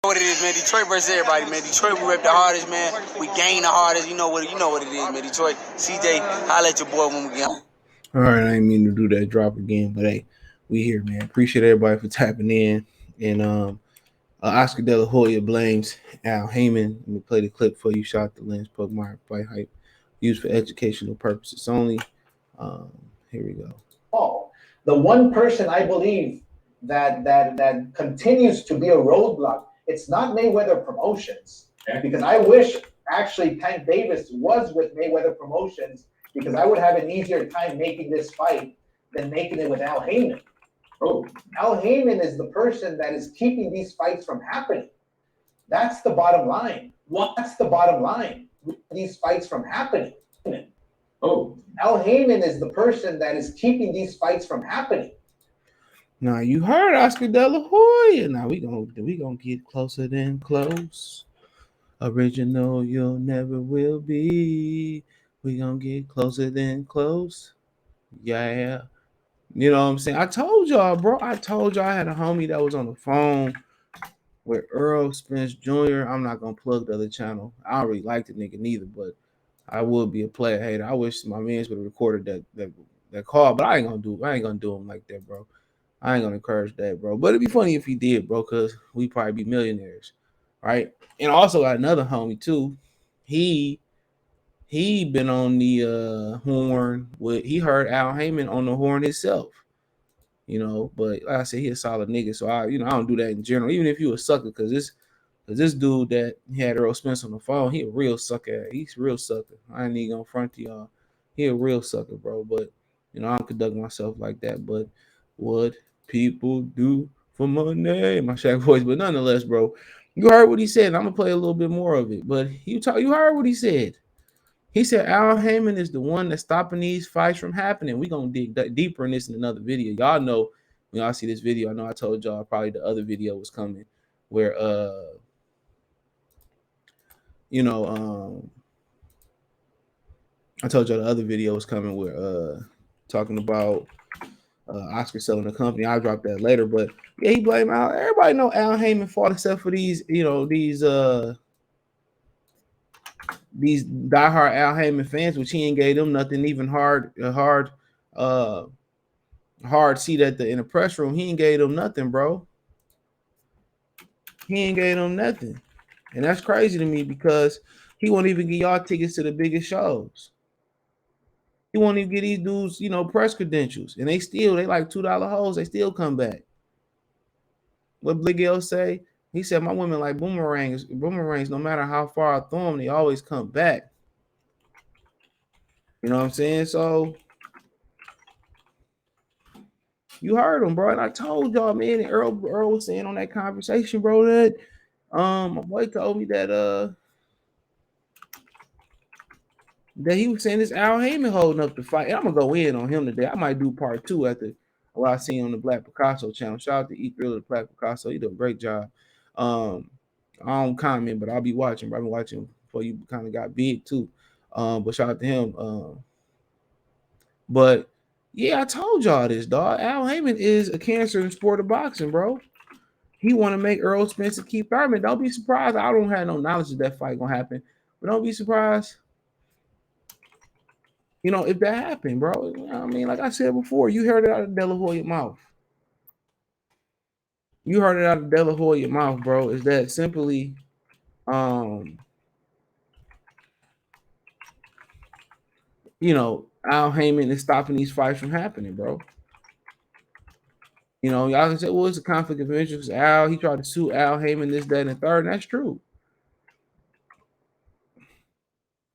What it is, man. Detroit versus everybody, man. Detroit, we rep the hardest, man. We gain the hardest. You know what it is, man. Detroit, CJ, holla at your boy when we get on. All right, I didn't mean to do that drop again, but hey, we here, man. Appreciate everybody for tapping in. And Oscar De La Hoya blames Al Haymon. Let me play the clip for you. Shot the Lens Pugmire Fight Hype, used for educational purposes only. Um, Here we go. The one person I believe that continues to be a roadblock, it's not Mayweather Promotions, because I wish actually Tank Davis was with Mayweather Promotions, because I would have an easier time making this fight than making it with Al Haymon. Al Haymon is the person that is keeping these fights from happening. That's the bottom line. What's the bottom line? These fights from happening. Al Haymon is the person that is keeping these fights from happening. Now you heard Oscar De La Hoya. Now we gonna get closer than close. Original, you'll never will be. We gonna get closer than close. Yeah. You know what I'm saying? I told y'all, bro. I told y'all I had a homie that was on the phone with Earl Spence Jr. I'm not gonna plug the other channel. I don't really like the nigga neither, but I would be a player hater. I wish my mans would have recorded that call, but I ain't gonna do him like that, bro. I ain't gonna encourage that, bro. But it'd be funny if he did, bro, because we probably be millionaires, right? And also got another homie too. He been on the horn with he heard Al Haymon on the horn himself. You know, but like I said, he a solid nigga. So I don't do that in general. Even if you a sucker, cause this dude that had Earl Spence on the phone, he a real sucker. He's a real sucker. I ain't even gonna front to y'all. He a real sucker, bro. But I don't conduct myself like that. But what people do for money, my Shaq voice. But nonetheless, bro, you heard what he said. I'm gonna play a little bit more of it. But you heard what he said. He said Al Haymon is the one that's stopping these fights from happening. We're going to dig deeper in this in another video. Y'all know when y'all see this video, I know I told y'all probably the other video was coming where, I told y'all the other video was coming where talking about Oscar selling the company. I'll drop that later. But yeah, he blamed Al. Everybody know Al Haymon fought except for these diehard Al Haymon fans, which he ain't gave them nothing even hard seat in the press room. He ain't gave them nothing, bro. He ain't gave them nothing. And that's crazy to me because he won't even give y'all tickets to the biggest shows. He won't even get these dudes, press credentials. And they like $2 hoes. They still come back. What Big L say? He said, my women like boomerangs. Boomerangs, no matter how far I throw them, they always come back. You know what I'm saying? So you heard him, bro. And I told y'all, man, and Earl was saying on that conversation, bro, that my boy told me that he was saying this Al Haymon holding up the fight. And I'm gonna go in on him today. I might do part 2 after what I seen on the Black Picasso channel. Shout out to E Thriller, the Black Picasso. He did a great job. I don't comment, but I'll be watching. I've been watching before you kind of got big too. But shout out to him. But yeah, I told y'all this, dog. Al Haymon is a cancer in the sport of boxing, bro. He want to make Earl Spence keep Thurman. Don't be surprised. I don't have no knowledge of that fight gonna happen, but don't be surprised. If that happened, bro. I mean, like I said before, you heard it out of De La Hoya's mouth. You heard it out of De La Hoya's mouth, bro. Is that simply, Al Haymon is stopping these fights from happening, bro. Y'all can say, well, it's a conflict of interest. Al, he tried to sue Al Haymon, this, that, and the third, and that's true.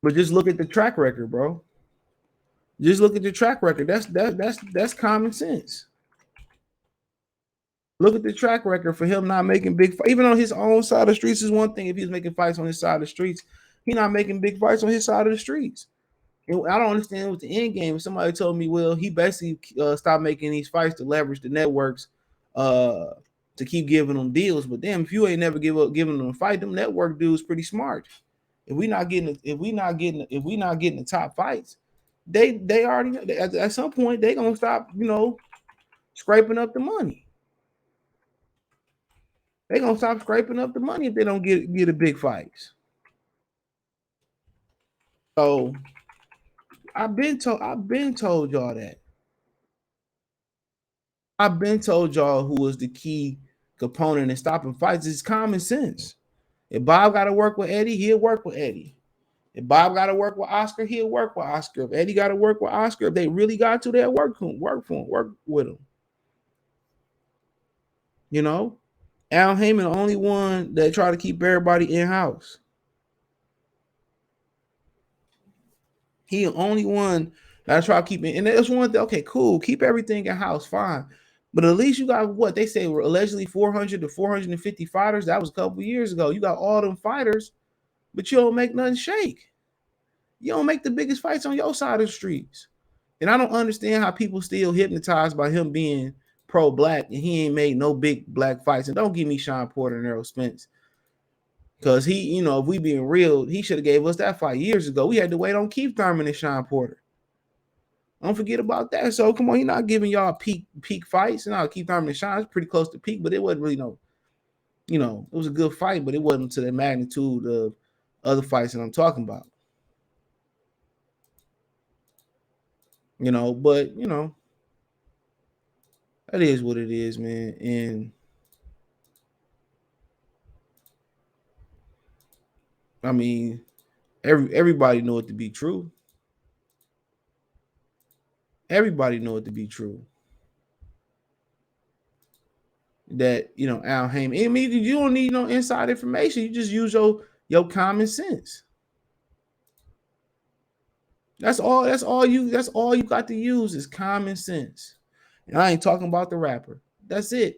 But just look at the track record, bro. Just look at the track record. That's common sense. Look at the track record for him not making big fights. Even on his own side of the streets is one thing. If he's making fights on his side of the streets, he's not making big fights on his side of the streets. And I don't understand what the end game. Somebody told me, well, he basically stopped making these fights to leverage the networks to keep giving them deals. But damn, if you ain't never giving them a fight, them network dudes pretty smart. If we not getting the top fights, they already at some point they gonna stop, scraping up the money. They gonna stop scraping up the money if they don't get a big fights. So I've been told y'all that. I've been told y'all who was the key component in stopping fights is common sense. If Bob got to work with Eddie, he'll work with Eddie. If Bob got to work with Oscar, he'll work with Oscar. If Eddie got to work with Oscar, if they really got to, they'll work for him, work with him. You know, Al Heyman, the only one that try to keep everybody in house. He the only one that try to keep it. And that's one thing. Okay, cool. Keep everything in house, fine. But at least you got what they say were allegedly 400 to 450 fighters. That was a couple years ago. You got all them fighters, but you don't make nothing shake. You don't make the biggest fights on your side of the streets. And I don't understand how people still hypnotized by him being pro-black and he ain't made no big black fights. And don't give me Sean Porter and Errol Spence. Because he, you know, if we being real, he should have gave us that fight years ago. We had to wait on Keith Thurman and Sean Porter. Don't forget about that. So come on, he's not giving y'all peak fights. Now Keith Thurman and Sean is pretty close to peak, but it wasn't really no, you know, it was a good fight, but it wasn't to the magnitude of other fights that I'm talking about. You know, but you know, that is what it is, man. And I mean, everybody know it to be true. Everybody know it to be true. That, you know, Al Heyman. I mean, you don't need no inside information. You just use your common sense. That's all you got to use is common sense. And I ain't talking about the rapper. That's it.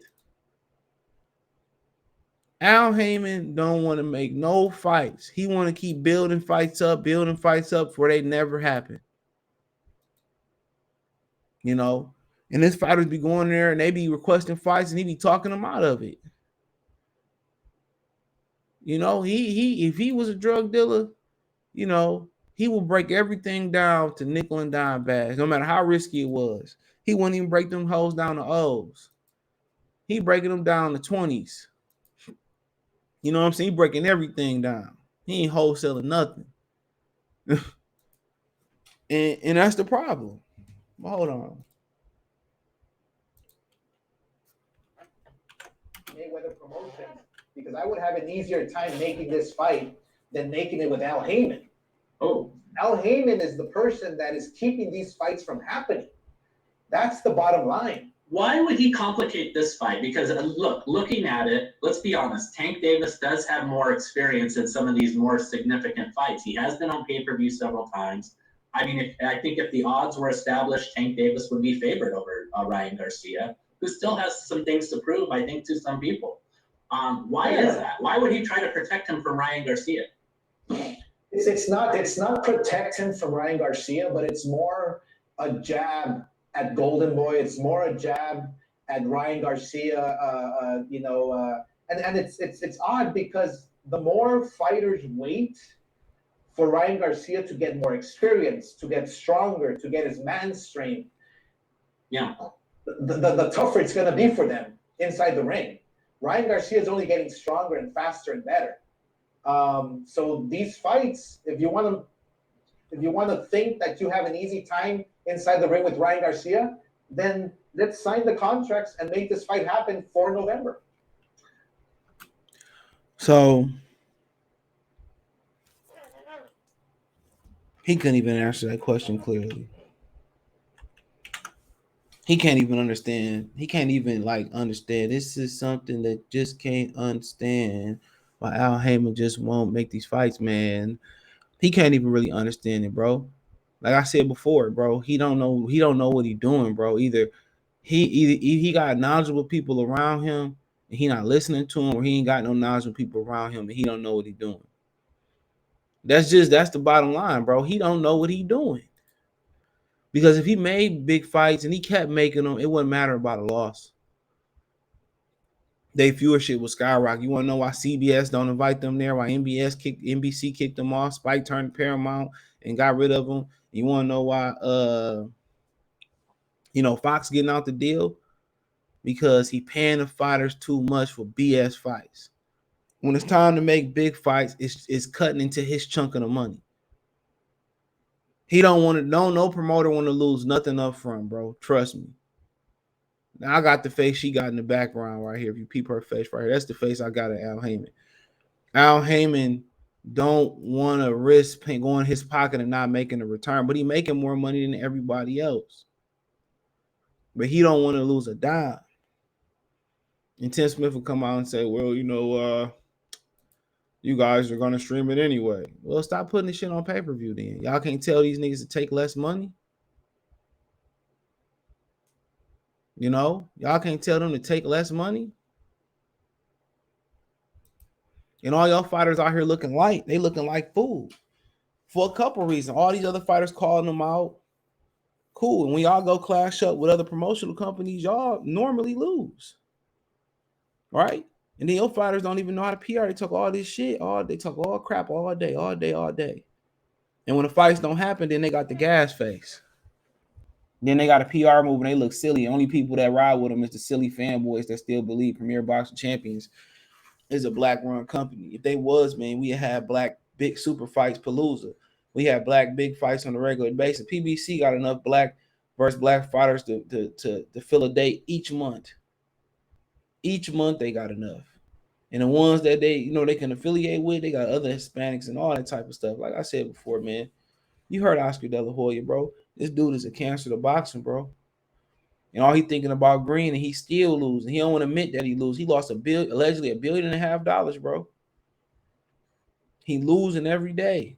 Al Heyman don't want to make no fights. He want to keep building fights up before they never happen. You know, and his fighters be going there and they be requesting fights and he be talking them out of it. You know, he if he was a drug dealer, you know, he will break everything down to nickel and dime bags, no matter how risky it was. He wouldn't even break them hoes down to O's. He breaking them down to 20s. You know what I'm saying? He breaking everything down. He ain't wholesaling nothing. and that's the problem. But hold on. Mayweather Promotions, because I would have an easier time making this fight than making it with Al Heyman. Oh, Al Heyman is the person that is keeping these fights from happening. That's the bottom line. Why would he complicate this fight? Because looking at it, let's be honest, Tank Davis does have more experience in some of these more significant fights. He has been on pay-per-view several times. I mean, I think if the odds were established, Tank Davis would be favored over Ryan Garcia, who still has some things to prove, I think, to some people. Why is that? Why would he try to protect him from Ryan Garcia? It's not protect him from Ryan Garcia, but it's more a jab at Golden Boy. It's more a jab at Ryan Garcia. And it's odd because the more fighters wait for Ryan Garcia to get more experience, to get stronger, to get his man strength, yeah, the tougher it's going to be for them inside the ring. Ryan Garcia is only getting stronger and faster and better. So these fights, if you want to think that you have an easy time inside the ring with Ryan Garcia, then let's sign the contracts and make this fight happen for November. So he couldn't even answer that question clearly. He can't even understand. He can't even understand. This is something that just can't understand why Al Heyman just won't make these fights, man. He can't even really understand it, bro. Like I said before, bro, he don't know what he's doing, bro. Either he got knowledgeable people around him and he not listening to him, or he ain't got no knowledgeable people around him and he don't know what he's doing. That's the bottom line, bro. He don't know what he's doing. Because if he made big fights and he kept making them, it wouldn't matter about a loss. Their viewership would skyrocket. You want to know why CBS don't invite them there? Why NBC kicked them off? Spike turned Paramount and got rid of them. You want to know why Fox getting out the deal? because he paying the fighters too much for BS fights. When it's time to make big fights, it's cutting into his chunk of the money. He don't want to. No promoter want to lose nothing up front, bro. Trust me. Now I got the face she got in the background right here. If you peep her face right here, that's the face I got at Al Haymon. Al Haymon don't want to risk going in his pocket and not making a return, but he making more money than everybody else. But he don't want to lose a dime. And Tim Smith will come out and say, well, you guys are going to stream it anyway. Well, stop putting this shit on pay-per-view then. Y'all can't tell these niggas to take less money? Y'all can't tell them to take less money? And all y'all fighters out here looking light. They looking like food. For a couple reasons. All these other fighters calling them out. Cool. And when y'all go clash up with other promotional companies, y'all normally lose. Right? And then your fighters don't even know how to PR. They talk all this shit. They talk all crap all day. And when the fights don't happen, then they got the gas face. Then they got a PR move and they look silly. Only people that ride with them is the silly fanboys that still believe Premier Boxing Champions is a black-run company. If they was, man, we had black big super fights, Palooza. We had black big fights on a regular basis. PBC got enough black versus black fighters to fill a date each month. Each month they got enough. And the ones that they can affiliate with, they got other Hispanics and all that type of stuff. Like I said before, man, you heard Oscar De La Hoya, bro. This dude is a cancer to boxing, bro. And all he thinking about green, and he still losing. He don't want to admit that he lose. He lost allegedly $1.5 billion, bro. He losing every day.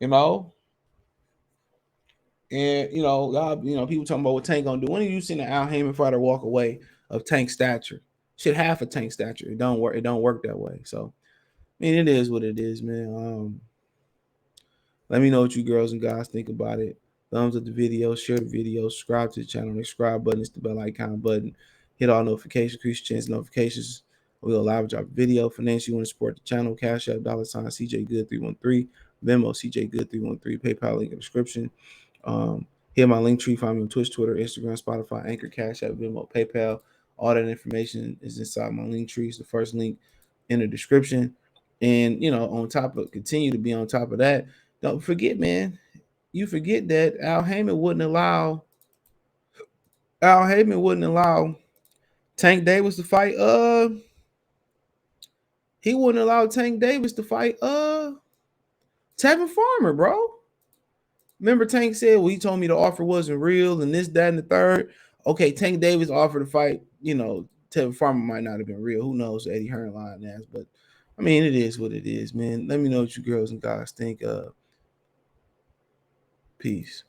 And y'all, people talking about what Tank gonna do. When have you seen an Al Haymon fighter walk away of Tank stature? Shit, half of Tank stature. It don't work that way. So, I mean, it is what it is, man. Let me know what you girls and guys think about it. Thumbs up the video, share the video, subscribe to the channel. The subscribe button is the bell icon button. Hit all notifications, increase your chance notifications. We'll live drop a video. Financially, you want to support the channel, Cash App, $CJ Good 313, Venmo, CJ Good 313, PayPal link in the description. Hit my link tree, find me on Twitch, Twitter, Instagram, Spotify, Anchor, Cash App, Venmo, PayPal. All that information is inside my link tree. It's the first link in the description. And continue to be on top of that. Don't forget, man. You forget that Al Haymon wouldn't allow Tank Davis to fight. He wouldn't allow Tank Davis to fight Tevin Farmer, bro. Remember, Tank said, well, he told me the offer wasn't real and this, that, and the third. Okay, Tank Davis offered to fight, Tevin Farmer might not have been real. Who knows? Eddie Hearnline has, but I mean, it is what it is, man. Let me know what you girls and guys think. Peace.